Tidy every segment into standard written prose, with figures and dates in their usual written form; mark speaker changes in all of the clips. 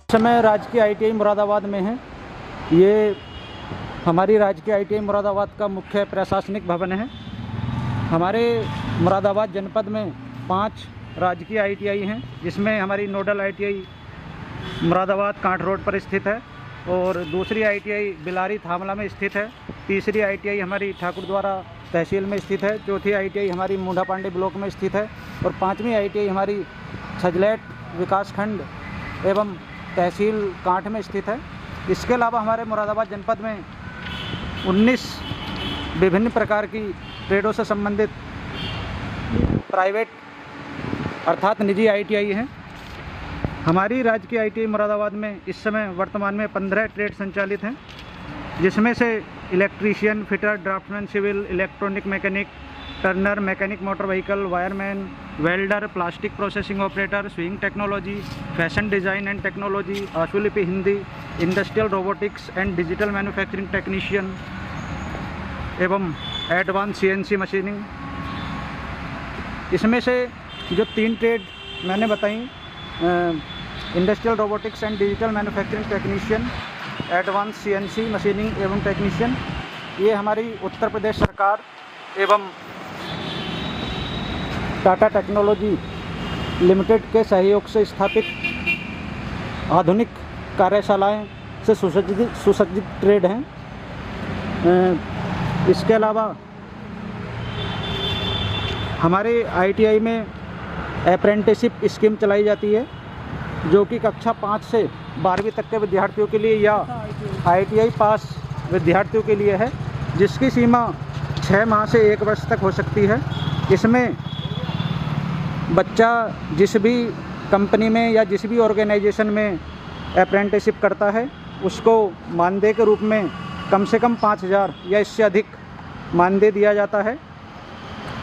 Speaker 1: समय राजकीय ITI मुरादाबाद में है। ये हमारी राजकीय ITI मुरादाबाद का मुख्य प्रशासनिक भवन है। हमारे मुरादाबाद जनपद में 5 राजकीय ITI हैं, जिसमें हमारी nodal ITI Moradabad can't road पर स्थित है और दूसरी ITI बिलारी थामला में स्थित है। तीसरी ITI हमारी ठाकुरद्वारा तहसील में स्थित है। चौथी ITI हमारी मूंढा पांडे ब्लॉक में स्थित है और 5वीं ITI हमारी छजलैट विकासखंड एवं तहसील कांट में स्थित है। इसके अलावा हमारे मुरादाबाद जनपद में 19 विभिन्न प्रकार की ट्रेडों से संबंधित प्राइवेट अर्थात निजी ITI हैं। हमारी राजकीय ITI मुरादाबाद में इस समय वर्तमान में 15 ट्रेड संचालित हैं, जिसमें से electrician, fitter, draftman, civil, electronic mechanic, turner, mechanic motor vehicle, wireman, welder, plastic processing operator, swing technology, fashion design and technology, आशुलिपि Hindi, industrial robotics and digital manufacturing technician एवं एडवांस CNC मशीनिंग। इसमें से जो 3 trade मैंने बताई, industrial robotics and digital manufacturing technician, advance CNC machining एवं technician, ये हमारी उत्तर प्रदेश सरकार एवं टाटा टेक्नोलॉजी लिमिटेड के सहयोग से स्थापित आधुनिक कार्यशालाएं से सुसज्जित ट्रेड हैं। इसके अलावा हमारे ITI में अप्रेंटिसशिप स्कीम चलाई जाती है, जो कि कक्षा 5 से 12वीं तक के विद्यार्थियों के लिए या ITI पास विद्यार्थियों के लिए है, जिसकी सीमा 6 माह से 1 वर्ष तक हो सकती है। इसमें बच्चा जिस भी कंपनी में या जिस भी ऑर्गेनाइजेशन में अप्रेंटिसशिप करता है, उसको मानदेय के रूप में कम से कम 5,000 या इससे अधिक मानदेय दिया जाता है।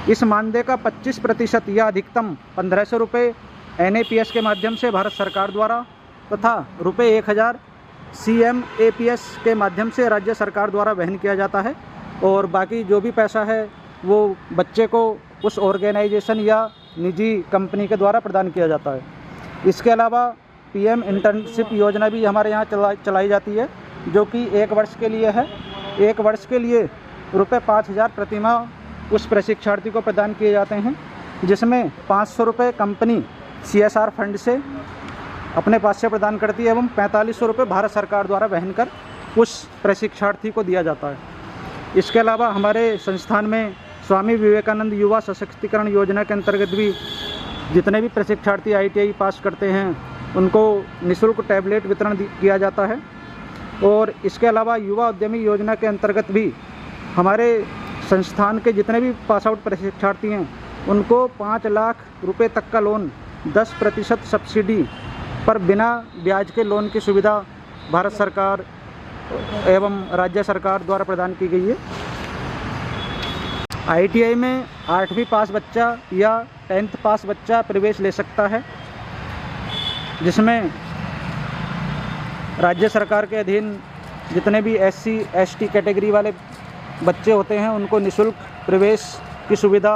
Speaker 1: इस मानदेय का 25% या अधिकतम 1,500 रुपये NAPS के माध्यम से भारत सरकार द्वारा तथा रुपये 1,000 CMAPS के माध्यम से राज्य सरकार द्वारा वहन किया जाता है और बाकी जो भी पैसा है वो बच्चे को उस ऑर्गेनाइजेशन या निजी कंपनी के द्वारा प्रदान किया जाता है। इसके अलावा PM इंटर्नशिप योजना भी हमारे यहाँ चलाई जाती है, जो कि 1 वर्ष के लिए है। 1 वर्ष के लिए रुपये 5,000 प्रतिमाह उस प्रशिक्षार्थी को प्रदान किए जाते हैं, जिसमें 500 रुपये कंपनी CSR फंड से अपने पास से प्रदान करती है एवं 4500 रुपये भारत सरकार द्वारा वहन कर उस प्रशिक्षार्थी को दिया जाता है। इसके अलावा हमारे संस्थान में स्वामी विवेकानंद युवा सशक्तिकरण योजना के अंतर्गत भी जितने भी प्रशिक्षार्थी ITI पास करते हैं उनको निःशुल्क टैबलेट वितरण किया जाता है। और इसके अलावा युवा उद्यमी योजना के अंतर्गत भी हमारे संस्थान के जितने भी पास आउट प्रशिक्षार्थी हैं उनको 5 लाख रुपए तक का लोन 10% सब्सिडी पर बिना ब्याज के लोन की सुविधा भारत सरकार एवं राज्य सरकार द्वारा प्रदान की गई है। ITI में 8वीं पास बच्चा या 10th पास बच्चा प्रवेश ले सकता है, जिसमें राज्य सरकार के अधीन जितने भी SC ST कैटेगरी वाले बच्चे होते हैं उनको निःशुल्क प्रवेश की सुविधा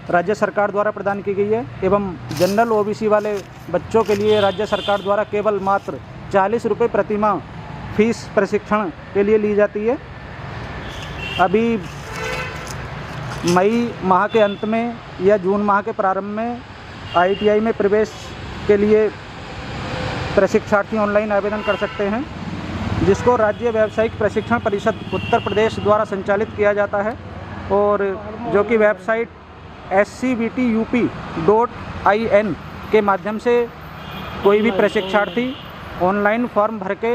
Speaker 1: राज्य सरकार द्वारा प्रदान की गई है एवं जनरल OBC वाले बच्चों के लिए राज्य सरकार द्वारा केवल मात्र 40 रुपये प्रति माह फीस प्रशिक्षण के लिए ली जाती है। अभी मई माह के अंत में या जून माह के प्रारंभ में ITI में प्रवेश के लिए प्रशिक्षार्थी ऑनलाइन आवेदन कर सकते हैं, जिसको राज्य व्यावसायिक प्रशिक्षण परिषद उत्तर प्रदेश द्वारा संचालित किया जाता है और जो कि वेबसाइट scvtup.in के माध्यम से कोई भी प्रशिक्षार्थी ऑनलाइन फॉर्म भर के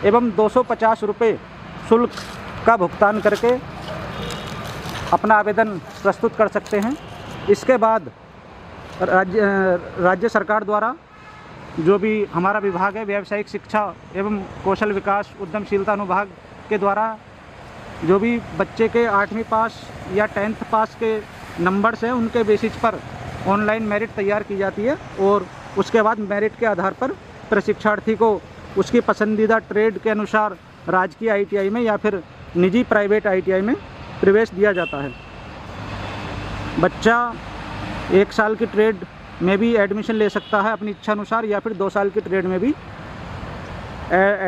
Speaker 1: एवं 250 रुपये शुल्क का भुगतान करके अपना आवेदन प्रस्तुत कर सकते हैं। इसके बाद राज्य सरकार द्वारा जो भी हमारा विभाग है व्यावसायिक शिक्षा एवं कौशल विकास उद्यमशीलता अनुभाग के द्वारा जो भी बच्चे के 8वीं पास या 10th पास के नंबर्स हैं उनके बेसिस पर ऑनलाइन मेरिट तैयार की जाती है और उसके बाद मेरिट के आधार पर प्रशिक्षार्थी को उसकी पसंदीदा ट्रेड के अनुसार राजकीय ITI में या फिर निजी प्राइवेट ITI में प्रवेश दिया जाता है। बच्चा 1 साल की ट्रेड में भी एडमिशन ले सकता है अपनी इच्छा अनुसार या फिर 2 साल की ट्रेड में भी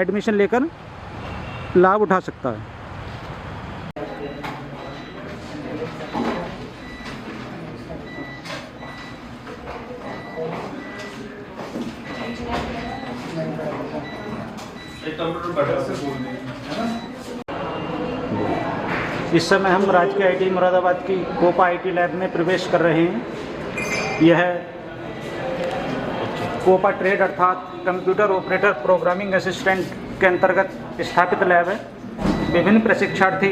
Speaker 1: एडमिशन लेकर लाभ उठा सकता है। इस समय हम राजकीय ITI मुरादाबाद की कोपा IT लैब में प्रवेश कर रहे हैं। यह कोपा ट्रेड अर्थात कंप्यूटर ऑपरेटर प्रोग्रामिंग असिस्टेंट के अंतर्गत स्थापित लैब है। विभिन्न प्रशिक्षार्थी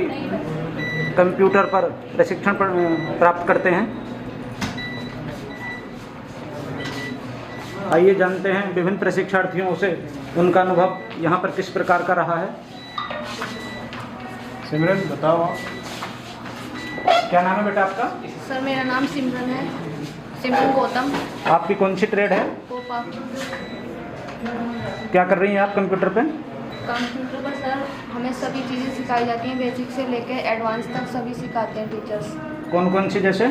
Speaker 1: कंप्यूटर पर प्रशिक्षण प्राप्त करते हैं। आइए जानते हैं विभिन्न प्रशिक्षार्थियों से उनका अनुभव यहाँ पर किस प्रकार का रहा है। सिमरन बताओ आप, क्या नाम है बेटा आपका?
Speaker 2: सर मेरा नाम सिमरन है, सिमरन गौतम।
Speaker 1: आपकी कौन सी ट्रेड है?
Speaker 2: कोपा।
Speaker 1: क्या कर रही हैं आप कंप्यूटर पे?
Speaker 2: कंप्यूटर पर सर हमें सभी चीज़ें सिखाई जाती हैं, बेसिक से लेकर एडवांस तक सभी सिखाते हैं टीचर्स।
Speaker 1: कौन कौन सी? जैसे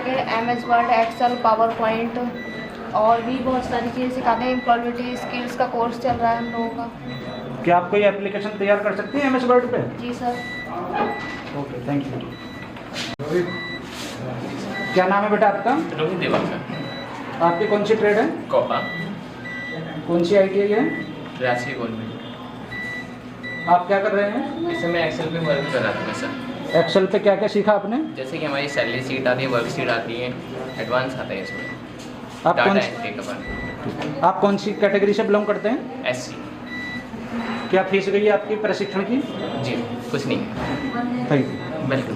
Speaker 2: कि MS word, excel, PowerPoint और भी बहुत सारी चीज़ें सिखाते हैं। एम्प्लॉयबिलिटी स्किल्स का कोर्स चल रहा है हम लोगों का।
Speaker 1: क्या आप कोई एप्लीकेशन तैयार कर सकती हैं MS वर्ड पे?
Speaker 2: जी सर।
Speaker 1: Okay, thank you. क्या नाम है बेटा आपका?
Speaker 3: रोहित दिवाकर।
Speaker 1: आपकी कौन सी ट्रेड है?
Speaker 3: कोपा।
Speaker 1: कौन सी ITI है?
Speaker 3: राजकीय गवर्नमेंट।
Speaker 1: आप क्या कर रहे हैं?
Speaker 3: इस समय एक्सेल पे वर्क कर रहा था मैं सर।
Speaker 1: एक्सेल पे क्या क्या सीखा आपने?
Speaker 3: जैसे कि हमारी सैलरी शीट आती है, वर्क शीट आती है, एडवांस आता है इसमें।
Speaker 1: आप
Speaker 3: डाटा
Speaker 1: कौन
Speaker 3: एंट्री का पार्ट।
Speaker 1: आप कौन सी कैटेगरी से बिलोंग करते हैं?
Speaker 3: SC।
Speaker 1: क्या फीस गई है आपकी प्रशिक्षण की?
Speaker 3: जी कुछ नहीं है।
Speaker 1: Thank you.
Speaker 3: वेलकम।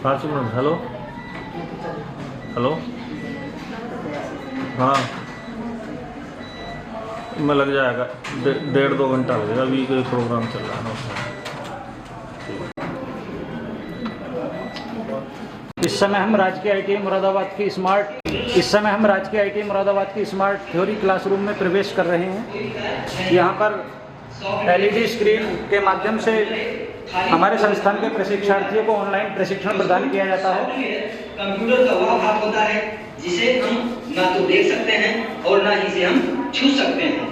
Speaker 4: हाँ हेलो हेलो, हाँ में लग जाएगा 1.5-2 घंटा लगेगा। अभी कोई प्रोग्राम चल रहा है ना।
Speaker 1: इस समय हम राजकीय ITI मुरादाबाद की स्मार्ट थ्योरी क्लासरूम में प्रवेश कर रहे हैं। यहाँ पर LED स्क्रीन के माध्यम से हमारे संस्थान के प्रशिक्षार्थियों को ऑनलाइन प्रशिक्षण प्रदान किया जाता है।
Speaker 5: कंप्यूटर का वह भाग होता है जिसे हम ना तो देख सकते हैं और ना ही इसे हम छू सकते हैं।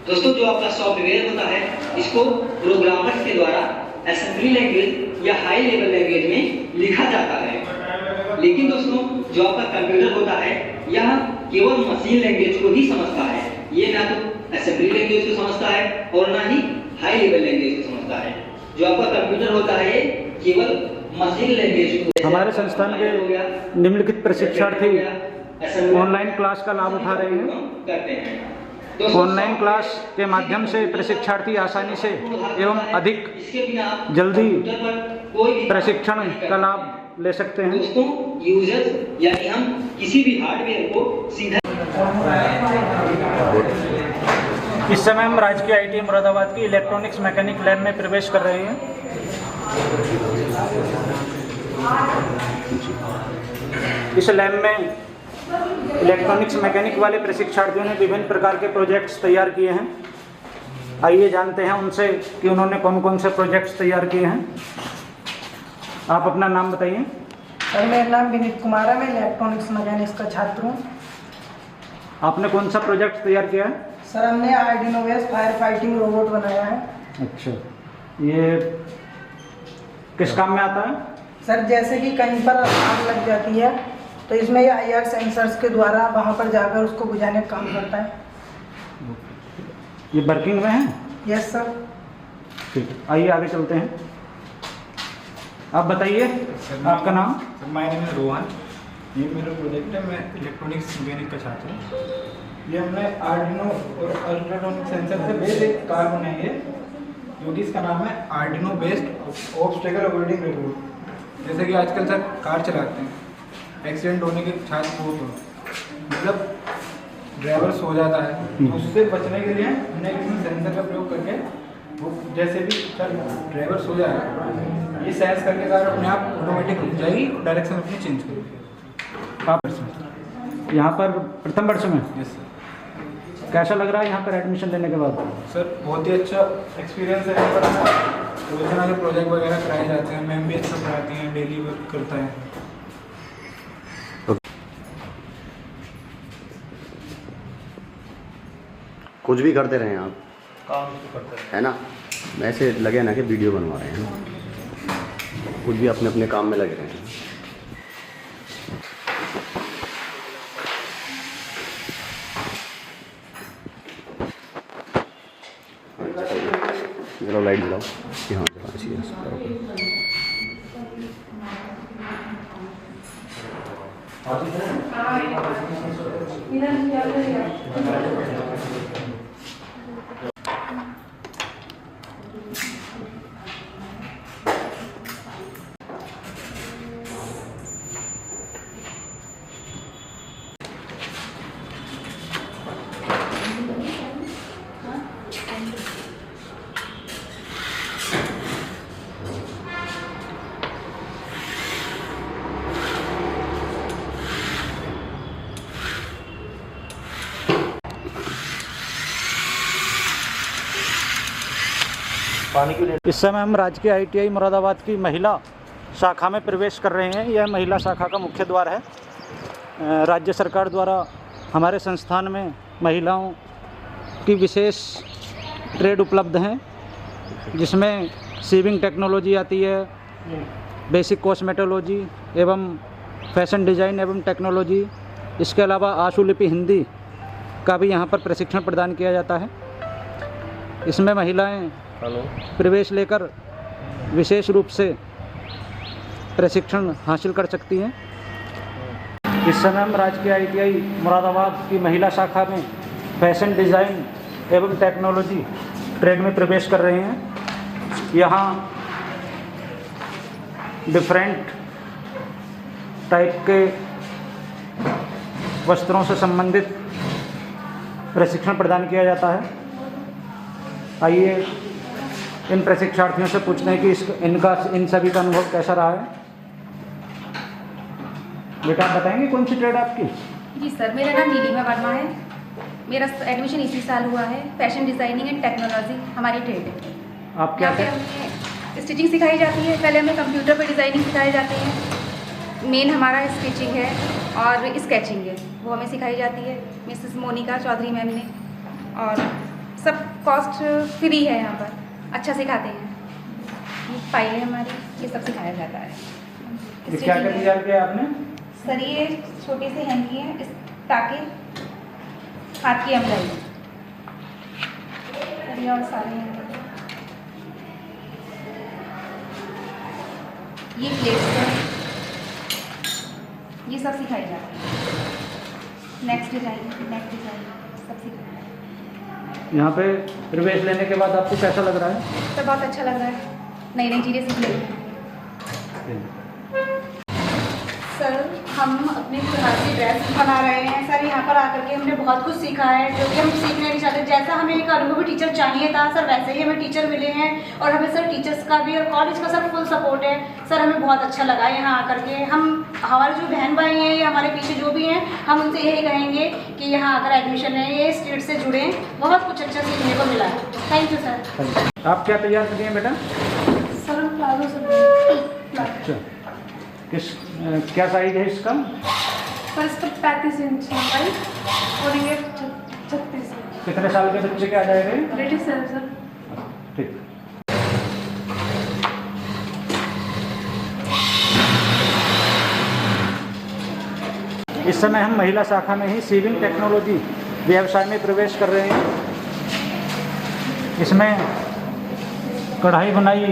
Speaker 5: दोस्तों, जो आपका सॉफ्टवेयर होता है इसको प्रोग्रामर्स के द्वारा असेंबली लैंग्वेज या हाई लेवल लैंग्वेज में लिखा जाता है। लेकिन दोस्तों जो आपका कंप्यूटर होता है यह केवल मशीन लैंग्वेज को ही समझता है, ये ना तो असेंबली लैंग्वेज को समझता है और ना ही हाई लेवल लैंग्वेज को समझता है। जो आपका कंप्यूटर होता है ये केवल मशीन लैंग्वेज को।
Speaker 1: हमारे संस्थान के निम्नलिखित प्रशिक्षणार्थी ऑनलाइन क्लास का लाभ उठा रहे हैं। ऑनलाइन क्लास के माध्यम से प्रशिक्षणार्थी आसानी से एवं अधिक जल्दी प्रशिक्षण का लाभ ले सकते हैं।
Speaker 5: दोस्तों यूजर्स यानी हम किसी भी हार्डवेयर को सीधा
Speaker 1: इस समय हम राजकीय ITI मुरादाबाद की इलेक्ट्रॉनिक्स मैकेनिक लैब में प्रवेश कर रहे हैं। इस लैब में इलेक्ट्रॉनिक्स मैकेनिक वाले प्रशिक्षार्थियों ने विभिन्न प्रकार के प्रोजेक्ट्स तैयार किए हैं। आइए जानते हैं उनसे कि उन्होंने कौन कौन से प्रोजेक्ट्स तैयार किए हैं। आप अपना नाम बताइए।
Speaker 6: सर मेरा नाम विनीत कुमार है, मैं इलेक्ट्रॉनिक्स मैकेनिक्स का छात्र हूँ।
Speaker 1: आपने कौन सा प्रोजेक्ट तैयार किया है?
Speaker 6: सर हमने Arduino based fire fighting robot बनाया है।
Speaker 1: अच्छा, ये किस काम में आता है?
Speaker 6: सर जैसे कि कहीं पर आग लग जाती है तो इसमें ये IR सेंसर्स के द्वारा वहाँ पर जाकर उसको बुझाने का काम करता है।
Speaker 1: ये वर्किंग में है?
Speaker 6: Yes sir.
Speaker 1: ठीक है, आइए आगे चलते हैं। आप बताइए आपका नाम।
Speaker 7: Sir my name is Rohan. ये मेरा प्रोजेक्ट है, मैं इलेक्ट्रॉनिक्स मैकेनिक का छात्र हूँ। ये हमने आर्डिनो और अल्ट्रासोनिक सेंसर से बेस्ड एक कार बनाई है जो कि इसका नाम है Arduino based obstacle avoiding robot. जैसे कि आजकल सर कार चलाते हैं, एक्सीडेंट होने के चांस बहुत हो, मतलब ड्राइवर सो जाता है, तो उससे बचने के लिए हमने इसमें सेंसर का प्रयोग करके वो जैसे भी सर ड्राइवर सो जाएगा, ये सेंस करके कार अपने आप ऑटोमेटिक रुक जाएगी, डायरेक्शन अपनी चेंज करेगी।
Speaker 1: आप यहाँ पर प्रथम वर्ष में?
Speaker 7: Yes sir.
Speaker 1: कैसा लग रहा है यहाँ पर एडमिशन लेने के बाद?
Speaker 7: सर बहुत ही अच्छा एक्सपीरियंस है। यहाँ पर रोजाना के प्रोजेक्ट वगैरह कराए जाते हैं, मैम भी अच्छा पढ़ाती हैं, डेली वर्क करता है।
Speaker 8: कुछ भी करते रहें आप,
Speaker 4: काम तो करते हैं
Speaker 8: है ना, ऐसे लगे ना कि वीडियो बनवा रहे हैं, कुछ भी अपने अपने काम में लगे रहे हैं। जलाओ, लाइट जलाओ। हाँ जला चाहिए।
Speaker 1: इस समय हम राजकीय ITI मुरादाबाद की महिला शाखा में प्रवेश कर रहे हैं। यह महिला शाखा का मुख्य द्वार है। राज्य सरकार द्वारा हमारे संस्थान में महिलाओं की विशेष ट्रेड उपलब्ध हैं, जिसमें सीविंग टेक्नोलॉजी आती है, बेसिक कॉस्मेटोलॉजी एवं फैशन डिज़ाइन एवं टेक्नोलॉजी। इसके अलावा आशुलिपि हिंदी का भी यहाँ पर प्रशिक्षण प्रदान किया जाता है। इसमें महिलाएं प्रवेश लेकर विशेष रूप से प्रशिक्षण हासिल कर सकती हैं। इस समय हम राजकीय ITI मुरादाबाद की महिला शाखा में फैशन डिज़ाइन एवं टेक्नोलॉजी ट्रेड में प्रवेश कर रहे हैं। यहाँ डिफरेंट टाइप के वस्त्रों से संबंधित प्रशिक्षण प्रदान किया जाता है। आइए इन प्रशिक्षार्थियों से पूछते हैं कि इन सभी का अनुभव कैसा रहा है। बेटा आप बताएंगे कौन सी ट्रेड आपकी?
Speaker 9: जी सर, मेरा नाम नीलिमा वर्मा है। मेरा एडमिशन इसी साल हुआ है। फैशन डिज़ाइनिंग एंड टेक्नोलॉजी हमारी ट्रेड है।
Speaker 1: आप क्या
Speaker 9: यहाँ पे हमें स्टिचिंग सिखाई जाती है। पहले हमें कंप्यूटर पर डिज़ाइनिंग सिखाई जाती है। मेन हमारा स्टिचिंग है और स्केचिंग है, वो हमें सिखाई जाती है मिसेस मोनिका चौधरी मैम ने। और सब कॉस्ट फ्री है, यहाँ पर अच्छा सिखाते हैं। ये फाइलें हमारी, ये सब सिखाया जाता है।
Speaker 1: क्या क्या तैयार किया आपने?
Speaker 9: सर ये छोटी सी हैंकी है इस ताकि हाथ की एम्ब्रॉयडरी और सारे ये प्लेट्स है, ये सब सिखाई जाती है। नेक्स्ट डिज़ाइन सब सिखाया है।
Speaker 1: यहाँ पे प्रवेश लेने के बाद आपको कैसा लग रहा है?
Speaker 9: तो बहुत अच्छा लग रहा है, नई नई चीज़ें सीख रही हैं। सर हम अपने त्योहार की ड्रेस बना रहे हैं। सर यहाँ पर आकर के हमने बहुत कुछ सीखा है जो कि हम सीखने नहीं चाहते। जैसा हमें एक अनुभवी टीचर चाहिए था सर, वैसे ही हमें टीचर मिले हैं और हमें सर टीचर्स का भी और कॉलेज का सर फुल सपोर्ट है। सर हमें बहुत अच्छा लगा यहाँ आकर के। हमारे जो बहन भाई हैं या हमारे पीछे जो भी हैं, हम उनसे यही कहेंगे कि यहाँ आकर एडमिशन लें, ये स्टेट से जुड़ें, बहुत कुछ अच्छा सीखने को मिला है। Thank you sir.
Speaker 1: आप क्या तैयार कर रही हैं बेटा?
Speaker 2: सर हम प्लाजो से
Speaker 1: अच्छा, क्या साइज है इसका?
Speaker 2: सर इसका 35 इंच लंबाई और ये 36।
Speaker 1: कितने साल के बच्चे के आ जाएंगे?
Speaker 2: Ready sir.
Speaker 1: ठीक। इस समय हम महिला शाखा में ही सीविंग टेक्नोलॉजी व्यवसाय में प्रवेश कर रहे हैं। इसमें कढ़ाई बुनाई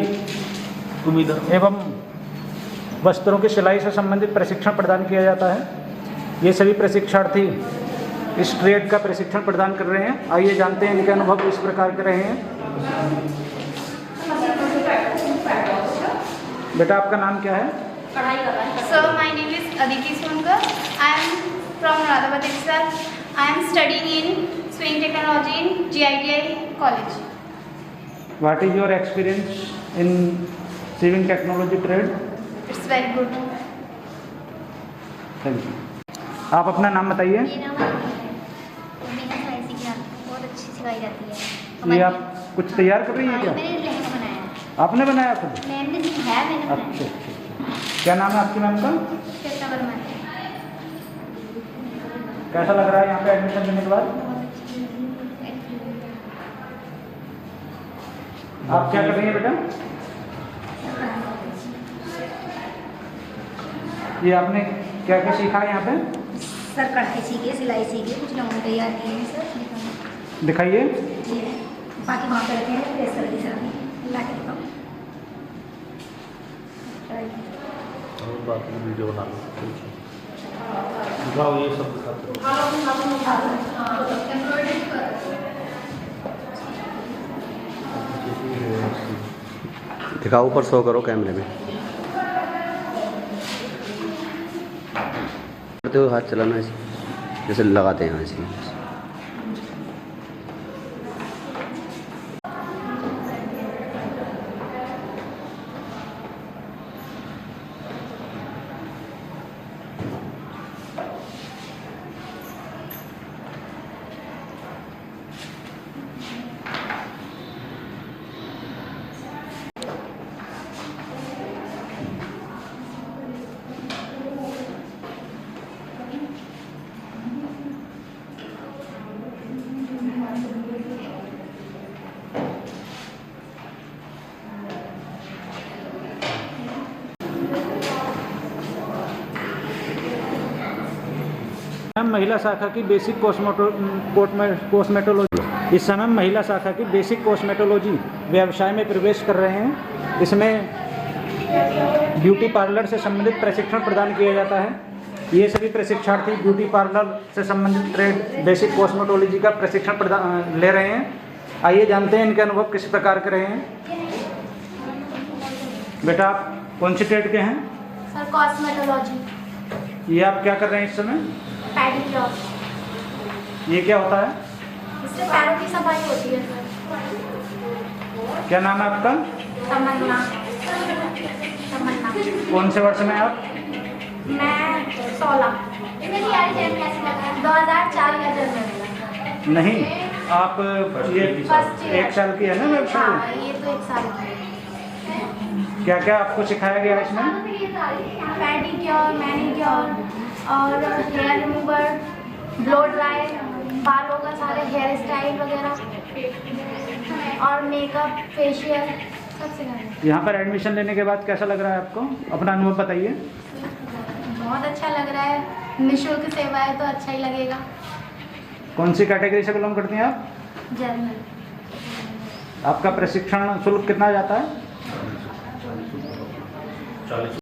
Speaker 1: एवं वस्त्रों की सिलाई से संबंधित प्रशिक्षण प्रदान किया जाता है। ये सभी प्रशिक्षणार्थी इस ट्रेड का प्रशिक्षण प्रदान कर रहे हैं। आइए जानते हैं इनके अनुभव इस प्रकार के रहे हैं। बेटा आपका नाम क्या है?
Speaker 10: Sir my name is Aditi Sonkar. I am from Moradabad itself. I am studying in sewing technology in GITI college.
Speaker 1: What is your experience in sewing technology trade?
Speaker 10: It's very good.
Speaker 1: Thank you. आप अपना नाम बताइए।
Speaker 10: ये नाम बहुत अच्छी सिखाई जाती है।
Speaker 1: ये आप कुछ तैयार कर रही हैं क्या?
Speaker 10: मैंने लहंगा बनाया है।
Speaker 1: आपने बनाया खुद?
Speaker 10: मैम ने सिखाया, मैंने बनाया।
Speaker 1: अच्छा। क्या नाम है आपकी मैम का?
Speaker 10: श्वेता वर्मा।
Speaker 1: कैसा लग रहा है यहाँ पे एडमिशन लेने के बाद? आप क्या कर रही हैं बेटा? ये आपने क्या क्या सीखा है यहाँ पे?
Speaker 10: सर कढ़ाई सीखे, सिलाई सीखे, कुछ नमूने तैयार किए हैं सर।
Speaker 1: दिखाइए।
Speaker 10: बाकी वहाँ पे रखे हैं, प्रेस कर दी सर, ला के दिखाओ।
Speaker 4: और बाकी वीडियो बना लो, दिखाओ, ये सब दिखाते
Speaker 8: दिखाओ, ऊपर शो करो कैमरे में। करते हो हाथ चलाना ऐसे, जैसे लगाते हैं ऐसे।
Speaker 1: महिला शाखा की बेसिक कॉस्मेटोलॉजी। इस समय महिला शाखा की बेसिक कॉस्मेटोलॉजी व्यवसाय में प्रवेश कर रहे हैं। इसमें ब्यूटी पार्लर से संबंधित प्रशिक्षण प्रदान किया जाता है। ये सभी प्रशिक्षणार्थी ब्यूटी पार्लर से संबंधित ट्रेड बेसिक कॉस्मेटोलॉजी का प्रशिक्षण प्रदान ले रहे हैं। आइए जानते हैं इनके अनुभव किस प्रकार के रहे हैं। बेटा आप कौन से ट्रेड के हैं?
Speaker 10: Sir cosmetology.
Speaker 1: ये आप क्या कर रहे हैं इस समय?
Speaker 10: पैडिक्योर।
Speaker 1: ये क्या होता है?
Speaker 10: इससे पैरों की सफाई होती है सर।
Speaker 1: क्या नाम है आपका?
Speaker 10: तमन्ना।
Speaker 1: कौन से वर्ष में आप?
Speaker 10: मैं 16। 2004 का जन्म है।
Speaker 1: नहीं, आप ये 1 साल की है ना व्यवसाय?
Speaker 10: हाँ, ये तो 1 साल की है।
Speaker 1: क्या क्या आपको सिखाया गया इसमें?
Speaker 10: पैडिक्योर, मैनिक्योर और हेयर रिमूवर, ब्लो ड्राई, बालों का सारे हेयर स्टाइल वगैरह और मेकअप, फेशियल सब सिखाया।
Speaker 1: यहाँ पर एडमिशन लेने के बाद कैसा लग रहा है आपको? अपना अनुभव बताइए।
Speaker 10: बहुत अच्छा लग रहा है, निःशुल्क सेवा है तो अच्छा ही लगेगा।
Speaker 1: कौन सी कैटेगरी से बिलोंग करती हैं आप?
Speaker 10: जनरल।
Speaker 1: आपका प्रशिक्षण शुल्क कितना जाता है?
Speaker 4: 40।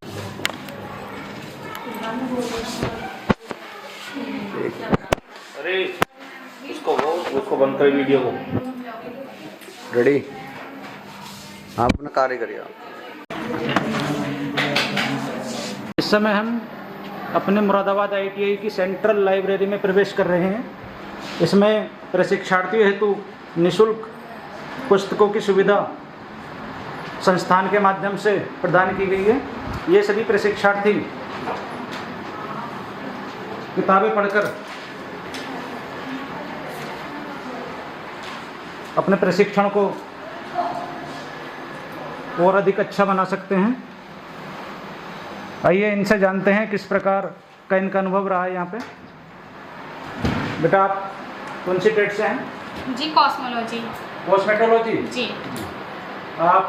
Speaker 4: अरे उसको बंद कर वीडियो को।
Speaker 8: रेडी? आप अपना कार्य करिए।
Speaker 1: इस समय हम अपने मुरादाबाद ITI की सेंट्रल लाइब्रेरी में प्रवेश कर रहे हैं। इसमें प्रशिक्षार्थियों हेतु निःशुल्क पुस्तकों की सुविधा संस्थान के माध्यम से प्रदान की गई है। ये सभी प्रशिक्षार्थी किताबें पढ़कर अपने प्रशिक्षण को और अधिक अच्छा बना सकते हैं। आइए इनसे जानते हैं किस प्रकार का इनका अनुभव रहा है यहाँ पे। बेटा आप कौन सी ट्रेड से हैं?
Speaker 11: जी कॉस्मोलॉजी।
Speaker 1: कॉस्मेटोलॉजी?
Speaker 11: जी।
Speaker 1: आप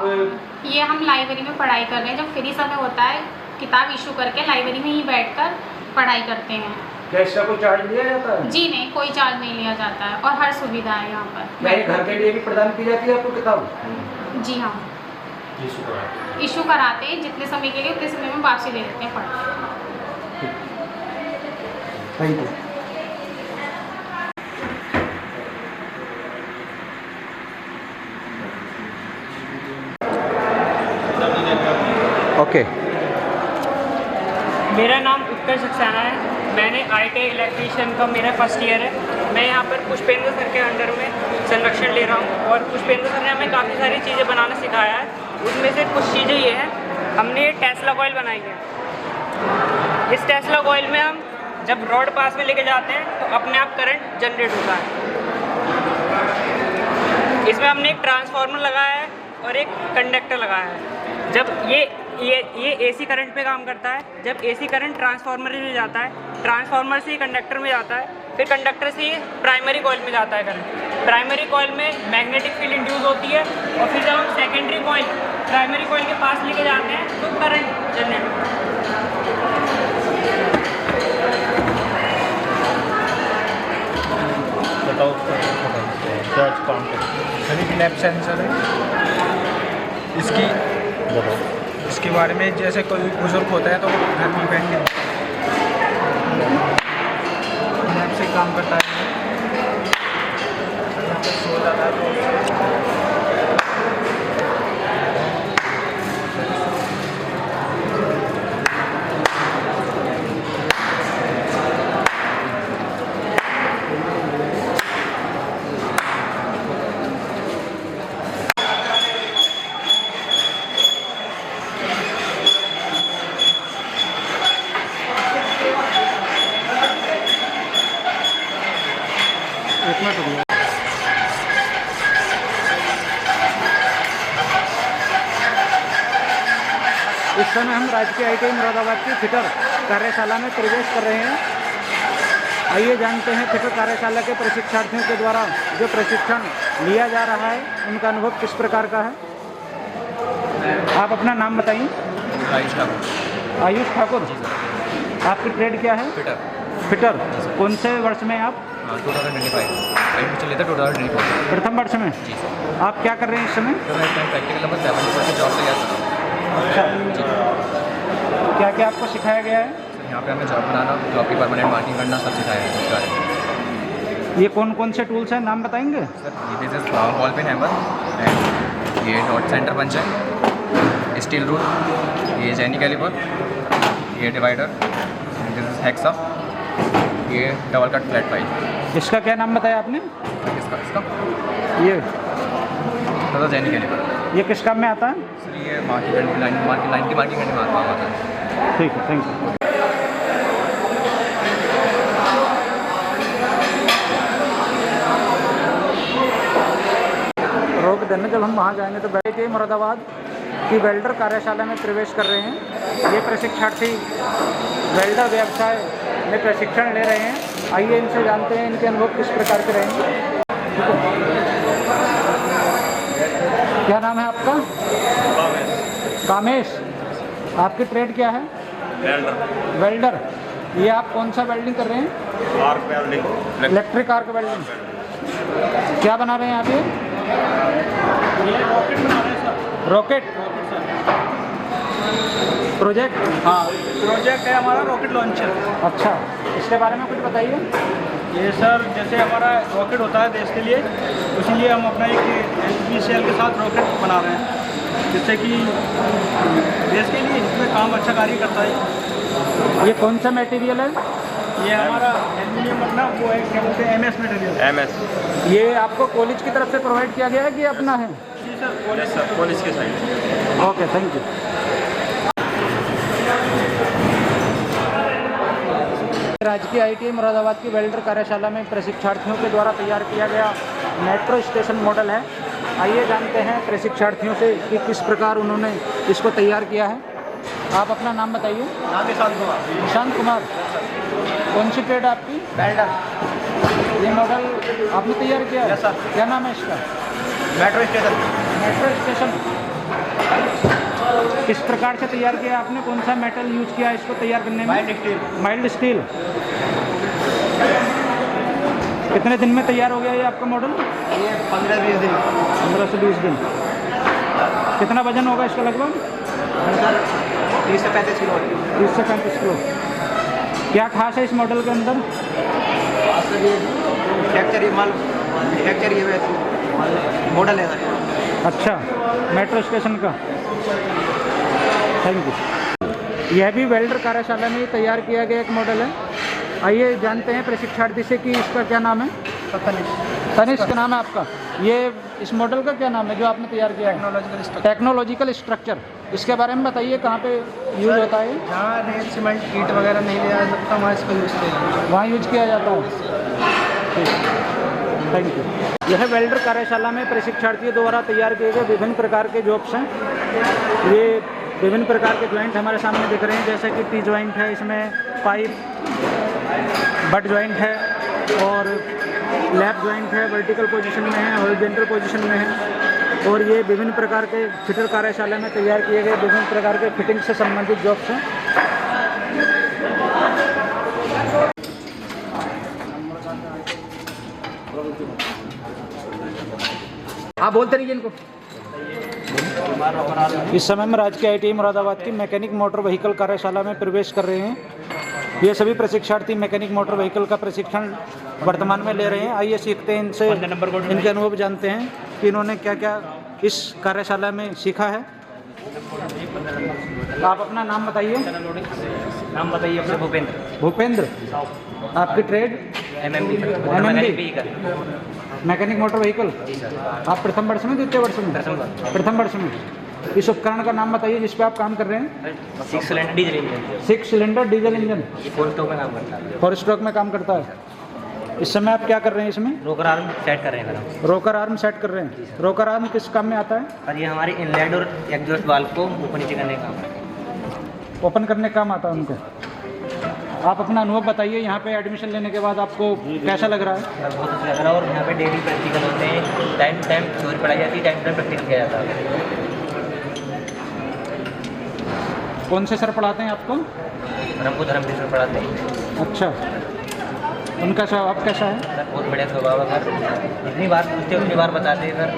Speaker 11: ये हम लाइब्रेरी में पढ़ाई कर रहे हैं। जब फ्री समय होता है किताब इशू करके लाइब्रेरी में ही बैठकर पढ़ाई करते हैं।
Speaker 1: क्या इसका कोई चार्ज लिया जाता है?
Speaker 11: जी नहीं, कोई चार्ज नहीं लिया जाता है और हर सुविधा है यहाँ पर।
Speaker 1: क्या ये घर के लिए भी प्रदान की जाती है आपको किताब?
Speaker 11: जी हाँ, इशू कराते हैं। जितने समय के लिए उतने समय में वापसी दे देते हैं पढ़।
Speaker 1: Thank you.
Speaker 8: ओके।
Speaker 12: मेरा नाम उत्कर्ष सक्सेना है। मैंने ITI इलेक्ट्रीशियन का मेरा फर्स्ट ईयर है। मैं यहाँ पर पुष्पेंद्र सर के अंडर में संरक्षण ले रहा हूँ और पुष्पेंद्र सर ने हमें काफ़ी सारी चीज़ें बनाना सिखाया है। उसमें से कुछ चीज़ें ये हैं, हमने टेस्ला कॉइल बनाई है। इस टेस्ला कॉइल में हम जब रॉड पास में लेके जाते हैं तो अपने आप करंट जनरेट होता है। इसमें हमने एक ट्रांसफार्मर लगाया है और एक कंडक्टर लगाया है। जब ये AC करंट पे काम करता है। जब AC करंट ट्रांसफार्मर में जाता है, ट्रांसफार्मर से कंडक्टर में जाता है, फिर कंडक्टर से ये प्राइमरी कॉइल में जाता है करंट। प्राइमरी कॉइल में मैग्नेटिक फील्ड इंड्यूस होती है और फिर जब हम सेकेंडरी कॉइल प्राइमरी कॉइल के पास लेके जाते हैं तो करंट जनरेट होता है।
Speaker 4: बताओ क्या काम करते
Speaker 7: हैं? लैब सेंसर है इसके बारे में। जैसे कोई बुजुर्ग होता है तो घर में बैठ के लैब से काम करता है। सो जाता है तो
Speaker 1: इस समय हम राजकीय ITI मुरादाबाद की फिटर कार्यशाला में प्रवेश कर रहे हैं। आइए जानते हैं फिटर कार्यशाला के प्रशिक्षार्थियों के द्वारा जो प्रशिक्षण लिया जा रहा है उनका अनुभव किस प्रकार का है। आप अपना नाम बताइए।
Speaker 3: आयुष ठाकुर।
Speaker 1: आयुष ठाकुर, आपकी ट्रेड क्या है?
Speaker 3: फिटर।
Speaker 1: फिटर कौन से वर्ष में आप?
Speaker 3: 2025 एडमिशन लेता 2024
Speaker 1: प्रथम वर्ष में।
Speaker 3: जी सर।
Speaker 1: आप क्या कर रहे हैं इस समय?
Speaker 3: तो मैं इस टाइम प्रैक्टिकल नंबर 7 जॉब तैयार कर रहा हूँ।
Speaker 1: अच्छा, क्या क्या आपको सिखाया गया है?
Speaker 3: सर यहाँ पे हमें जॉब बनाना, जॉब की परमानेंट मार्किंग करना सब सिखाया है इसके बारे में।
Speaker 1: ये कौन कौन से टूल्स हैं, नाम बताएंगे?
Speaker 3: सर ये बॉल पेन हैमर एंड ये डॉट सेंटर पंच है, स्टील रूल, ये जेनी कैलिपर, ये डिवाइडर, दिस इज हेक्सा, ये डबल कट फ्लैट पाइप।
Speaker 1: इसका क्या नाम बताया आपने?
Speaker 3: इसका
Speaker 1: ये
Speaker 3: तो जेनी कैलिपर।
Speaker 1: ये किस काम में आता है?
Speaker 3: सर ये मार्किंग लाइन की मार्किंग करने में आता है।
Speaker 1: ठीक है, थैंक यू। रोक देना, जब हम वहाँ जाएंगे तो ITI मुरादाबाद की वेल्डर कार्यशाला में प्रवेश कर रहे हैं। ये प्रशिक्षार्थी वेल्डर व्यवसाय में प्रशिक्षण ले रहे हैं। आइए इनसे जानते हैं इनके अनुभव किस प्रकार के रहेंगे। क्या नाम है आपका? कामेश। आपकी ट्रेड क्या है?
Speaker 4: वेल्डर।
Speaker 1: वेल्डर। ये आप कौन सा वेल्डिंग कर रहे हैं?
Speaker 4: Arc welding.
Speaker 1: Electric arc welding. क्या बना रहे हैं आप?
Speaker 4: ये रॉकेट बना रहे हैं सर।
Speaker 1: Rocket project?
Speaker 4: हाँ, प्रोजेक्ट है हमारा रॉकेट लॉन्चर।
Speaker 1: अच्छा, इसके बारे में कुछ बताइए।
Speaker 4: ये सर जैसे हमारा रॉकेट होता है देश के लिए, इसीलिए हम अपना एक NPCL के साथ रॉकेट बना रहे हैं, जिससे कि देश के लिए इसमें काम अच्छा कार्य करता है।
Speaker 1: ये कौन सा मटेरियल है?
Speaker 4: ये हमारा एल्यूमिनियम अपना वो है, क्या बोलते हैं, MS मटेरियल। MS।
Speaker 1: ये आपको कॉलेज की तरफ से प्रोवाइड किया गया है कि अपना है?
Speaker 4: जी सर, कॉलेज के साइड।
Speaker 1: Okay, thank you. राजकीय ITI मुरादाबाद की वेल्डर कार्यशाला में प्रशिक्षार्थियों के द्वारा तैयार किया गया मेट्रो स्टेशन मॉडल है। आइए जानते हैं प्रशिक्षार्थियों से कि किस प्रकार उन्होंने इसको तैयार किया है। आप अपना नाम बताइए।
Speaker 7: नाम निशांत कुमार।
Speaker 1: निशांत कुमार, कौन सी ट्रेड आपकी?
Speaker 7: वेल्डर।
Speaker 1: ये मॉडल आपने तैयार किया है?
Speaker 7: Yes sir.
Speaker 1: क्या नाम है इसका?
Speaker 7: Metro station.
Speaker 1: मेट्रो स्टेशन किस प्रकार से तैयार किया आपने? कौन सा मेटल यूज किया है इसको तैयार करने में?
Speaker 7: Mild steel.
Speaker 1: Mild steel. कितने दिन में तैयार हो गया ये आपका मॉडल?
Speaker 7: ये 15-20 दिन।
Speaker 1: 15 से 20 दिन। कितना वजन होगा इसका लगभग?
Speaker 7: 30 से 35 किलो।
Speaker 1: 30 से 35 किलो। क्या खास है इस मॉडल के अंदर?
Speaker 7: टेक्चर ये मॉडल है सर।
Speaker 1: अच्छा, मेट्रो स्टेशन का। Thank you. यह भी वेल्डर कार्यशाला में तैयार किया गया एक मॉडल है। आइए जानते हैं प्रशिक्षार्थी से कि इसका क्या नाम है? तनिष्क नाम है आपका। ये इस मॉडल का क्या नाम है जो आपने तैयार किया है? Technological structure. इसके बारे में बताइए, कहाँ पे यूज होता है?
Speaker 7: जहाँ रेत सीमेंट ईंट वगैरह नहीं लिया जा सकता वहाँ इसका यूज़ किया जाता है।
Speaker 1: वहाँ यूज किया जाता है। Thank you. यह वेल्डर कार्यशाला में प्रशिक्षार्थियों द्वारा तैयार किए गए विभिन्न प्रकार के जॉब्स हैं। ये विभिन्न प्रकार के जॉइंट हमारे सामने दिख रहे हैं, जैसे कि टी जॉइंट है, इसमें पाइप बट जॉइंट है और लैप जॉइंट है, वर्टिकल पोजीशन में है, हॉरिजॉन्टल पोजीशन में है। और ये विभिन्न प्रकार के फिटर कार्यशाला में तैयार किए गए विभिन्न प्रकार के फिटिंग से संबंधित जॉब्स हैं। आप बोलते रहिए इनको। इस समय में राजकीय ITI मुरादाबाद की मैकेनिक मोटर व्हीकल कार्यशाला में प्रवेश कर रहे हैं। ये सभी प्रशिक्षार्थी मैकेनिक मोटर व्हीकल का प्रशिक्षण वर्तमान में ले रहे हैं। आइए सीखते हैं इनसे, इनके अनुभव जानते हैं कि इन्होंने क्या क्या इस कार्यशाला में सीखा है। आप अपना नाम बताइए।
Speaker 12: नाम बताइए अपना। भूपेंद्र।
Speaker 1: भूपेंद्र, आपकी trade?
Speaker 12: MMB
Speaker 1: mechanic motor vehicle. आप प्रथम वर्ष में, द्वितीय वर्ष में? प्रथम वर्ष में। इस उपकरण का नाम बताइए जिस पे आप काम कर रहे हैं।
Speaker 12: 6 cylinder diesel engine.
Speaker 1: 6 cylinder diesel engine.
Speaker 12: 4 stroke में काम करता है।
Speaker 1: 4 स्ट्रोक में काम करता है। इस समय आप क्या कर रहे हैं इसमें?
Speaker 12: रोकर आर्म सेट कर रहे हैं।
Speaker 1: रोकर आर्म सेट कर रहे हैं। रोकर आर्म किस काम में आता है?
Speaker 12: और ये हमारे इनलेट और एग्जॉस्ट वाल्व को ऊपर नीचे करने का काम है।
Speaker 1: ओपन करने का काम आता है उनको। आप अपना अनुभव बताइए, यहाँ पे एडमिशन लेने के बाद आपको कैसा लग रहा है?
Speaker 12: बहुत अच्छा लग रहा है। और यहाँ पे डेली प्रैक्टिकल होते हैं, टाइम टू टाइम थ्योरी पढ़ाई जाती है, टाइम टू टाइम प्रैक्टिकल किया जाता है।
Speaker 1: कौन से सर पढ़ाते हैं आपको?
Speaker 12: हमको धर्मवीर सर पढ़ाते हैं।
Speaker 1: अच्छा, उनका स्वभाव कैसा है?
Speaker 12: सर बहुत बढ़िया स्वभाव है सर। जितनी बार पूछते उतनी बार बताते हैं सर।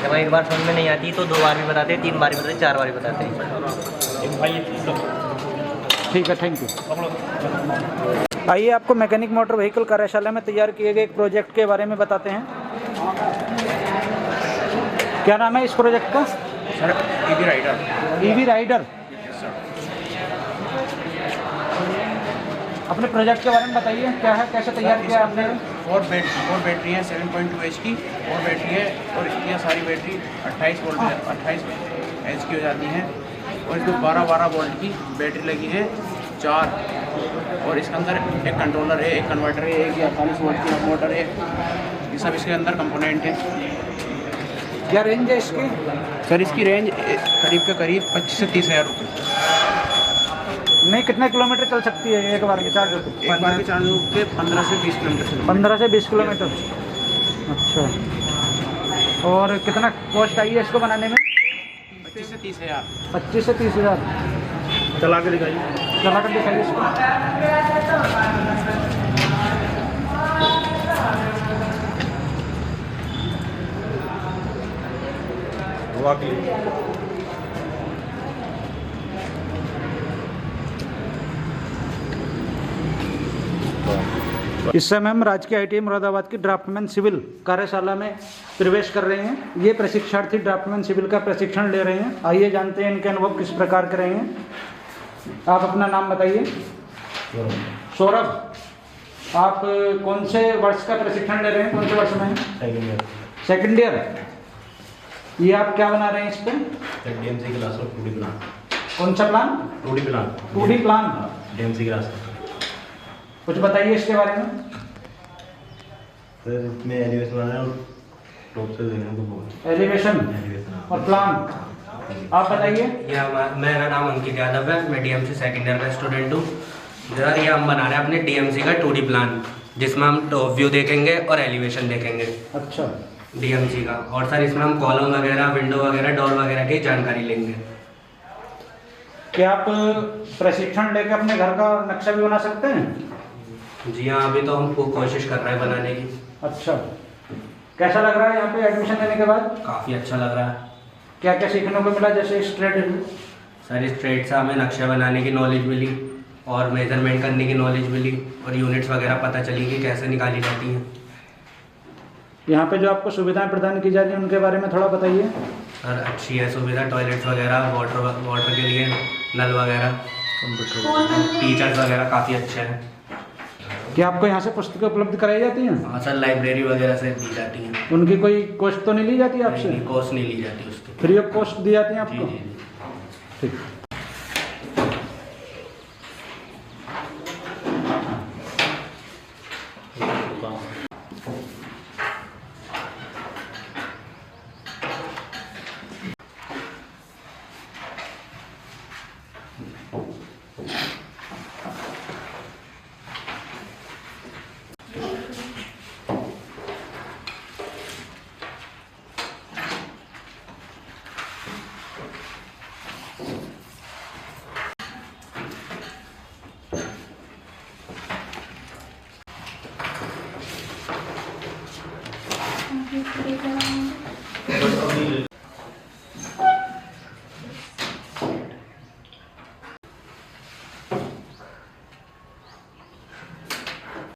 Speaker 12: जब एक बार समझ में नहीं आती तो 2 बार भी बताते हैं, 3 बार भी बताते हैं, 4 बार भी बताते हैं।
Speaker 1: ठीक है, थैंक यू। आइए आपको मैकेनिक मोटर व्हीकल कार्यशाला में तैयार किए गए एक प्रोजेक्ट के बारे में बताते हैं। क्या नाम है इस प्रोजेक्ट का?
Speaker 3: Sir EV rider.
Speaker 1: EV rider. अपने प्रोजेक्ट के बारे में बताइए, क्या है, कैसे तैयार किया आपने?
Speaker 13: और बैटरी है 7.2 H की, और बैटरी है, और ये सारी बैटरी 28 वोल्ट 28 H की हो जाती हैं। और इसमें 12 वोल्ट की बैटरी लगी है 4। और इसके अंदर एक कंट्रोलर है, एक कन्वर्टर है, एक 48 वोल्ट की मोटर है। ये सब इसके अंदर कंपोनेंट है।
Speaker 1: क्या रेंज है इसकी?
Speaker 13: सर इसकी रेंज करीब 25 से 30 हज़ार रुपये।
Speaker 1: नहीं, कितने किलोमीटर चल सकती है एक बार की चार्ज?
Speaker 13: एक बार की चार्ज के 15 से 20 किलोमीटर।
Speaker 1: 15 से 20 किलोमीटर। अच्छा, और कितना कॉस्ट आई है इसको बनाने में?
Speaker 13: 25 से 30 हज़ार।
Speaker 1: 25 से 30 हज़ार।
Speaker 4: चला के दिखाइए।
Speaker 1: चला कर दिखाइए इसको। इस समय हम राजकीय ITI मुरादाबाद की ड्राफ्टमैन सिविल कार्यशाला में प्रवेश कर रहे हैं। ये प्रशिक्षार्थी ड्राफ्टमैन सिविल का प्रशिक्षण ले रहे हैं। आइए जानते हैं इनके अनुभव किस प्रकार के रहे हैं। आप अपना नाम बताइए। सौरभ, आप कौन से वर्ष का प्रशिक्षण ले रहे हैं? कौन से वर्ष में? Second year. ये आप क्या बना रहे हैं इस पे?
Speaker 8: DMC क्लास और 2D प्लान।
Speaker 1: कौन सा plan?
Speaker 8: 2D plan.
Speaker 1: 2D plan.
Speaker 8: DMC class.
Speaker 1: कुछ बताइए इसके बारे में।
Speaker 8: सर इसमें एलिवेशन बना रहे हैं और टॉप से देखने को बहुत।
Speaker 1: एलिवेशन और प्लान। आप बताइए।
Speaker 14: मेरा नाम अंकित यादव है, मैं DMC सेकेंड ईयर का स्टूडेंट हूँ। सर ये हम बना रहे हैं अपने DMC का 2D प्लान, जिसमें हम टॉप व्यू देखेंगे और एलिवेशन देखेंगे।
Speaker 1: अच्छा।
Speaker 14: DMC का। और सर इसमें हम कॉलम वगैरह, विंडो वगैरह, डोर वगैरह की जानकारी लेंगे।
Speaker 1: क्या आप प्रशिक्षण लेकर अपने घर का नक्शा भी बना सकते हैं?
Speaker 14: जी हाँ, अभी तो हम कोशिश कर रहे हैं बनाने की।
Speaker 1: अच्छा, कैसा लग रहा है यहाँ पे एडमिशन लेने के बाद?
Speaker 14: काफ़ी अच्छा लग रहा है।
Speaker 1: क्या क्या सीखने को मिला? जैसे स्ट्रेट
Speaker 14: सर स्ट्रेट से हमें नक्शा बनाने की नॉलेज मिली और मेजरमेंट करने की नॉलेज मिली और यूनिट्स वगैरह पता चली कि कैसे निकाली जाती हैं।
Speaker 1: यहाँ पे जो आपको सुविधाएं प्रदान की जाती हैं उनके बारे में थोड़ा बताइए।
Speaker 14: सर अच्छी है सुविधा, टॉयलेट्स वगैरह, वाटर के लिए नल वगैरह, टीचर्स वगैरह काफ़ी अच्छे हैं।
Speaker 1: क्या आपको यहाँ से पुस्तकें उपलब्ध कराई जाती हैं?
Speaker 14: हाँ सर, लाइब्रेरी वगैरह से दी जाती हैं।
Speaker 1: उनकी कोई कॉस्ट तो नहीं ली जाती आपसे?
Speaker 14: नहीं, कॉस्ट नहीं ली जाती उसकी।
Speaker 1: फ्री ऑफ कॉस्ट दी जाती हैं आपको?
Speaker 14: जी।
Speaker 1: ठीक।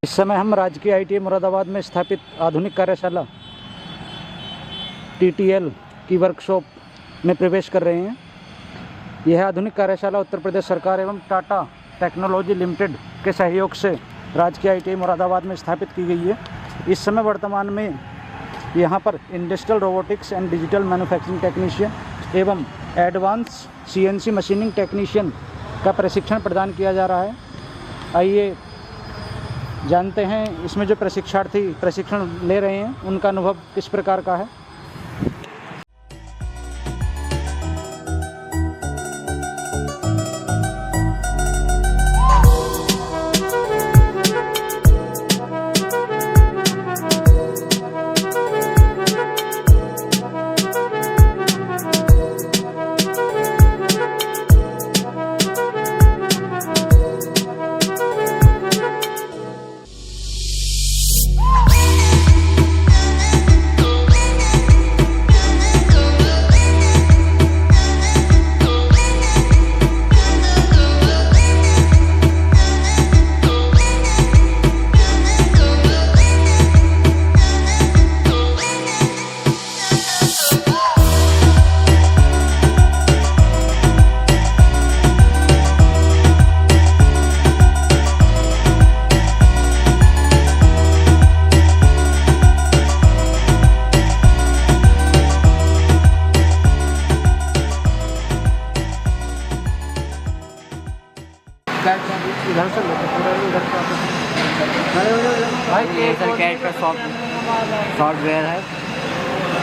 Speaker 1: इस समय हम राजकीय ITI मुरादाबाद में स्थापित आधुनिक कार्यशाला TTL की वर्कशॉप में प्रवेश कर रहे हैं। यह आधुनिक कार्यशाला उत्तर प्रदेश सरकार एवं टाटा टेक्नोलॉजी लिमिटेड के सहयोग से राजकीय ITI मुरादाबाद में स्थापित की गई है। इस समय वर्तमान में यहाँ पर industrial robotics and digital manufacturing technician एवं एडवांस CNC मशीनिंग टेक्नीशियन का प्रशिक्षण प्रदान किया जा रहा है। आइए जानते हैं इसमें जो प्रशिक्षार्थी प्रशिक्षण ले रहे हैं उनका अनुभव किस प्रकार का है।
Speaker 15: ये सर कैट का सॉफ्टवेयर है।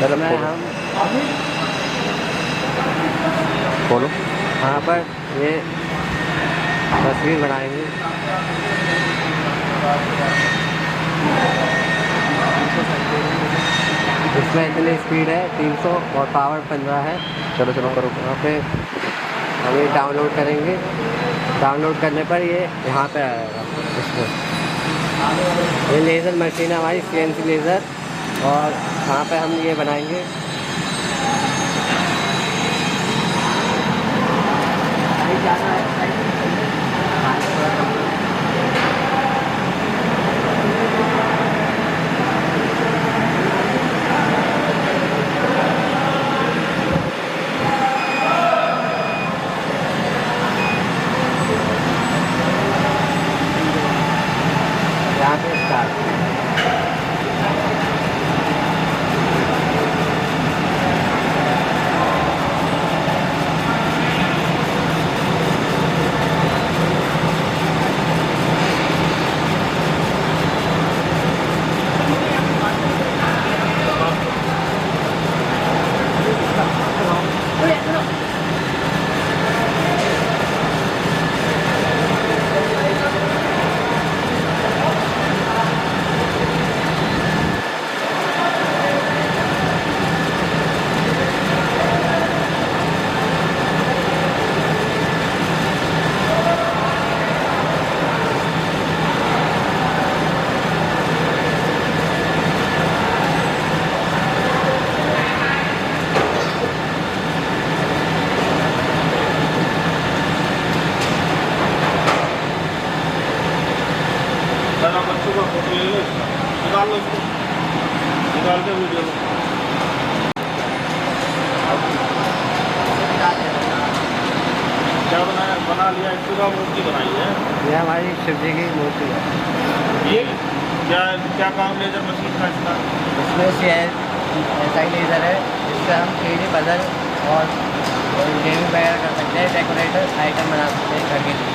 Speaker 15: इसमें हम
Speaker 8: खोलो,
Speaker 15: यहाँ पर ये तस्वीर बनाएंगे। इसमें इतनी स्पीड है 300 और पावर 15 है।
Speaker 8: चलो चलो करो।
Speaker 15: यहाँ पे हम ये डाउनलोड करेंगे। डाउनलोड करने पर ये यहाँ पे आएगा। इसमें ये लेज़र मशीन है हमारी, CNC लेज़र, और यहाँ पे हम ये बनाएंगे। यहाँ पे स्टार्ट।
Speaker 16: निकाल लो उसको, निकाल के वीडियो क्या बनाया, बना लिया, इसका मूर्ति बनाई है।
Speaker 15: ये हमारी शिव जी की मूर्ति है।
Speaker 16: ये क्या क्या काम लेजर मशीन का इसका?
Speaker 15: इसमें से ऐसा ही लेज़र है जिससे हम 3D पजल और गेमिंग वगैरह कर सकते हैं, डेकोरेटर आइटम बना सकते हैं घर के लिए।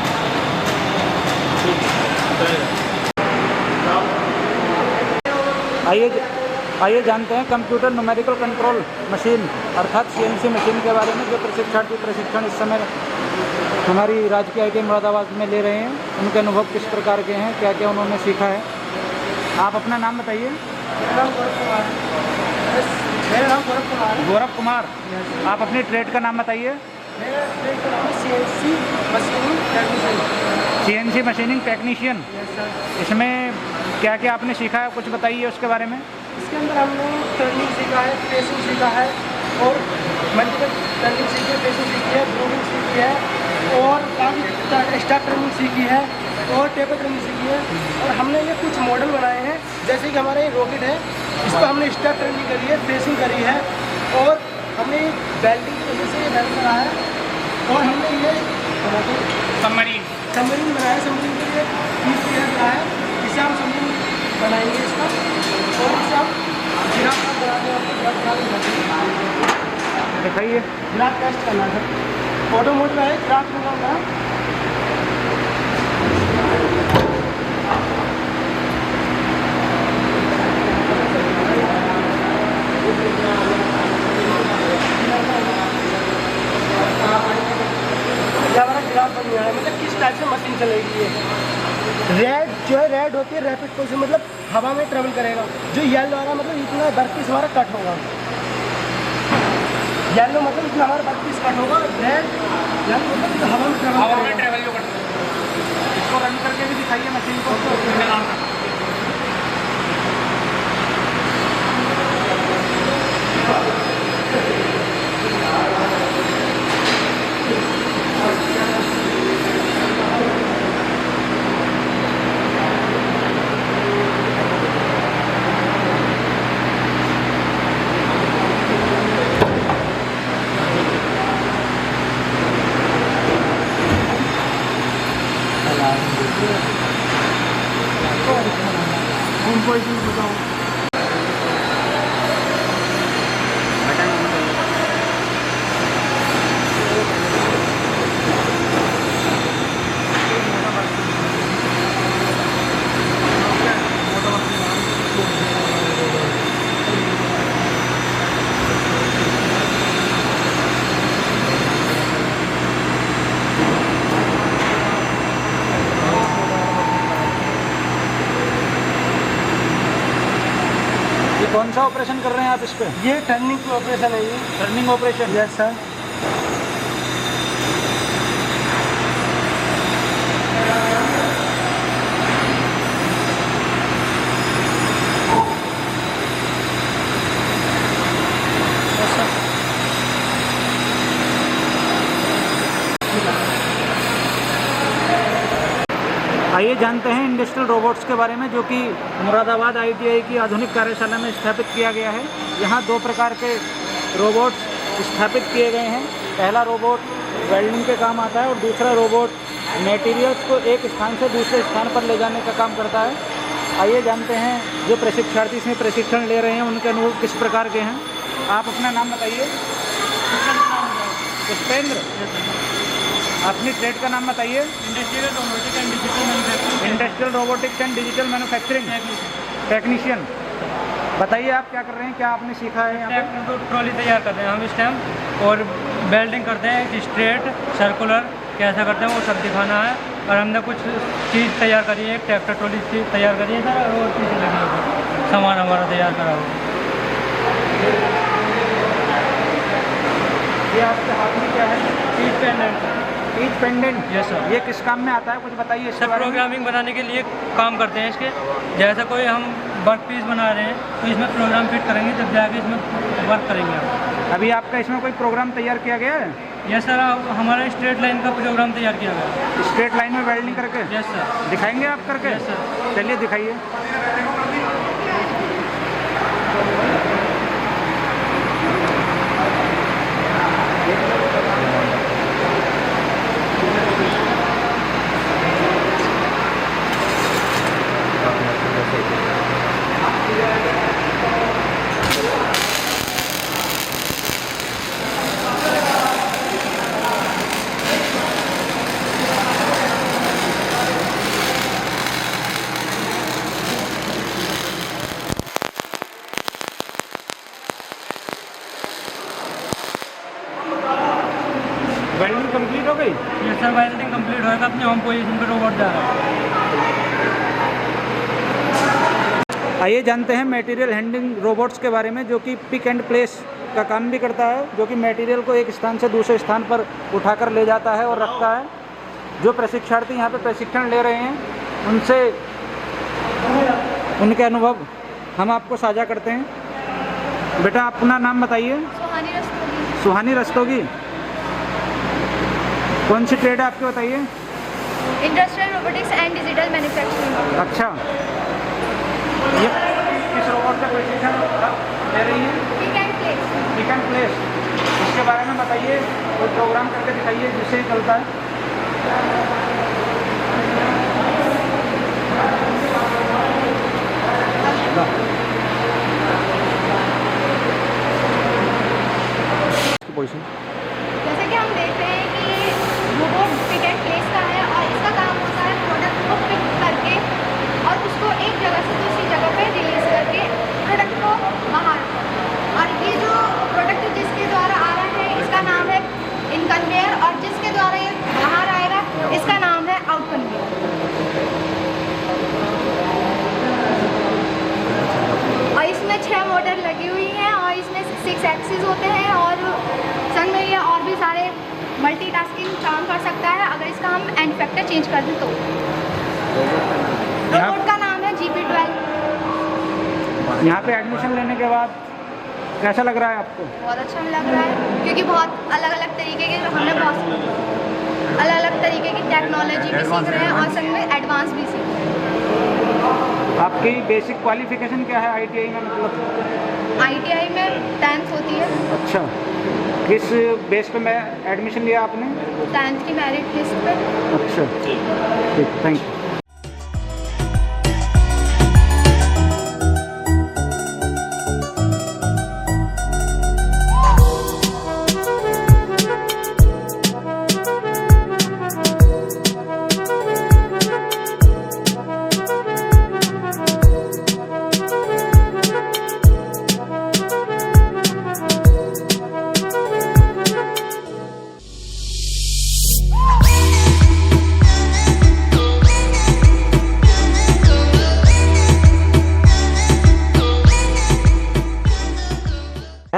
Speaker 1: आइए जानते हैं कंप्यूटर न्यूमेरिकल कंट्रोल मशीन अर्थात CNC मशीन के बारे में, जो प्रशिक्षार्थी प्रशिक्षण इस समय हमारी राजकीय ITI मुरादाबाद में ले रहे हैं। उनके अनुभव किस प्रकार के हैं, क्या क्या उन्होंने सीखा है। आप अपना नाम बताइए।
Speaker 17: मेरा नाम गौरव कुमार है।
Speaker 1: गौरव कुमार, आप अपनी ट्रेड का नाम बताइए।
Speaker 17: मेरा ट्रेड का नाम है CNC machining technician.
Speaker 1: CNC machining technician. इसमें क्या क्या आपने सीखा है, कुछ बताइए उसके बारे में।
Speaker 17: इसके अंदर हमने टर्निंग सीखा है, प्रेसिंग सीखा है और मल्टीपल टर्निंग सीखी है, प्रेसिंग सीखी है, ग्रूविंग सीखी है और काफ़ी स्टार टर्निंग सीखी है और टेपर टर्निंग सीखी है। और हमने ये कुछ मॉडल बनाए हैं, जैसे कि हमारा ये रॉकेट है, इसको हमने स्टार टर्निंग करी है, प्रेसिंग करी है और हमने बेल्टिंग की वजह से ये बेल्ट करा है और हमने ये सबमरीन बनाया है। सबमरीन के लिए पीस किया गया है, इसे हम सबमरीन बनाएंगे इसका और इसे हम गिराफ
Speaker 1: दिखाइए।
Speaker 17: गिराफ टेस्ट करना है, ऑटो मोड में है, गिराफ लगाऊंगा। हमारा गिराफ बन गया है, मतलब किस टाइप से मशीन चलेगी। ये रेड जो है, रेड होती है रैपिड पोजिशन, मतलब हवा में ट्रेवल करेगा। जो येलो आ रहा मतलब इतना वर्कपीस हमारा कट होगा। येलो मतलब इतना हमारा वर्कपीस कट होगा। रेड येलो मतलब हवा में ट्रेवल जो करता है।
Speaker 1: इसको रन करके भी दिखाइए मशीन को।
Speaker 17: उनको इसमें बताओ।
Speaker 1: कौन सा ऑपरेशन कर रहे हैं आप इस पे?
Speaker 17: ये टर्निंग ऑपरेशन है। ये
Speaker 1: टर्निंग ऑपरेशन।
Speaker 17: Yes sir.
Speaker 1: आइए जानते हैं इंडस्ट्रियल रोबोट्स के बारे में, जो कि मुरादाबाद ITI की आधुनिक कार्यशाला में स्थापित किया गया है। यहाँ 2 प्रकार के रोबोट्स स्थापित किए गए हैं। पहला रोबोट वेल्डिंग के काम आता है और दूसरा रोबोट मटेरियल्स को एक स्थान से दूसरे स्थान पर ले जाने का काम करता है। आइए जानते हैं जो प्रशिक्षार्थी इसमें प्रशिक्षण ले रहे हैं उनके अनुभव किस प्रकार के हैं। आप अपना नाम बताइए। पुष्पेंद्र, अपनी ट्रेड का नाम बताइए। Industrial robotics and digital manufacturing technician. बताइए आप क्या कर रहे हैं, क्या आपने सीखा है यहाँ पे?
Speaker 4: ट्रॉली तैयार करते हैं हम इस टाइम, और वेल्डिंग करते हैं, स्ट्रेट सर्कुलर कैसा करते हैं वो सब दिखाना है। और हमने कुछ चीज़ तैयार करी है, एक ट्रैक्टर ट्रॉली तैयार करी है सर, और चीज़ें लगी है, सामान हमारा तैयार करा हुआ।
Speaker 1: ये आपके हाथ में क्या है?
Speaker 4: Each pendant.
Speaker 1: Each pendant,
Speaker 4: yes sir.
Speaker 1: ये किस काम में आता है, कुछ बताइए।
Speaker 4: सर प्रोग्रामिंग बनाने के लिए काम करते हैं इसके। जैसे कोई हम वर्क पीस बना रहे हैं तो इसमें प्रोग्राम फिट करेंगे, जब जाके इसमें वर्क करेंगे हम।
Speaker 1: अभी आपका इसमें कोई प्रोग्राम तैयार किया गया है?
Speaker 4: यस सर, हमारा स्ट्रेट लाइन का प्रोग्राम तैयार किया गया है।
Speaker 1: स्ट्रेट लाइन में वेल्डिंग करके?
Speaker 4: Yes sir.
Speaker 1: दिखाएंगे आप करके?
Speaker 4: Yes sir.
Speaker 1: चलिए दिखाइए। वेल्डिंग कंप्लीट हो गई?
Speaker 4: ये सर वेल्डिंग कंप्लीट होगा, अपने होम पोजीशन पे रोबोट जा रहा है।
Speaker 1: आइए जानते हैं मटेरियल हैंडलिंग रोबोट्स के बारे में, जो कि पिक एंड प्लेस का काम भी करता है, जो कि मटेरियल को एक स्थान से दूसरे स्थान पर उठाकर ले जाता है और रखता है। जो प्रशिक्षार्थी यहाँ पे प्रशिक्षण ले रहे हैं उनसे उनके अनुभव हम आपको साझा करते हैं। बेटा अपना नाम बताइए।
Speaker 2: सुहानी रस्तोगी।
Speaker 1: सुहानी रस्तोगी, कौन सी ट्रेड है आपकी बताइए?
Speaker 2: Industrial robotics and digital manufacturing.
Speaker 1: अच्छा, ये किस रोबोट का प्रशिक्षण ले रही है?
Speaker 2: Pick and place.
Speaker 1: Pick and place, इसके बारे में बताइए, कोई प्रोग्राम करके दिखाइए जिससे चलता है।
Speaker 2: जैसे कि हम देख रहे हैं कि रोबोट पिक एंड प्लेस का है और इसका काम होता है प्रोडक्ट को पिक करके और उसको एक जगह से दूसरी जगह पे रिलीज करके प्रोडक्ट को बाहर। और ये जो प्रोडक्ट जिसके द्वारा आ रहा है इसका नाम है इन कन्वेयर, और जिसके द्वारा ये बाहर आएगा इसका नाम है आउट कन्वेयर। और इसमें 6 मोटर लगी हुई हैं और इसमें 6 एक्सिस होते हैं, और संग में ये और भी सारे मल्टीटास्किंग काम कर सकता है अगर इसका हम एंड फैक्टर चेंज कर दें तो। रोबोट का नाम है GP12।
Speaker 1: यहाँ पे एडमिशन लेने के बाद कैसा लग रहा है आपको?
Speaker 2: बहुत अच्छा लग रहा है, क्योंकि बहुत अलग अलग तरीके के हमने बहुत अलग अलग तरीके की टेक्नोलॉजी भी सीख रहे हैं और संग में एडवांस भी सीख रहे हैं।
Speaker 1: आपकी बेसिक क्वालिफिकेशन क्या है ITI में? मतलब
Speaker 2: ITI में 10th होती है।
Speaker 1: अच्छा, किस बेस पे मैं एडमिशन लिया आपने?
Speaker 2: 10th की मेरिट लिस्ट पे।
Speaker 1: अच्छा ठीक, थैंक यू।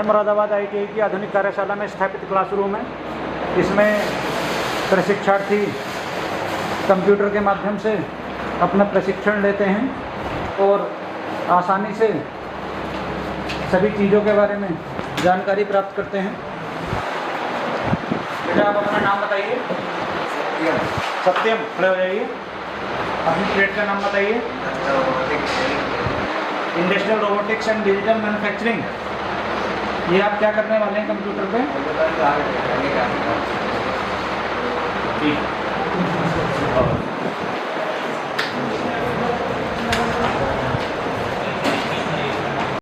Speaker 1: मुरादाबाद ITI की आधुनिक कार्यशाला में स्थापित क्लासरूम है। इसमें प्रशिक्षार्थी कंप्यूटर के माध्यम से अपना प्रशिक्षण लेते हैं और आसानी से सभी चीज़ों के बारे में जानकारी प्राप्त करते हैं। बेटा आप अपना नाम बताइए। सत्यम, खड़े हो जाइए। अपनी ट्रेड का नाम बताइए। Industrial robotics and digital manufacturing. ये आप क्या करने वाले हैं कंप्यूटर पे? ठीक।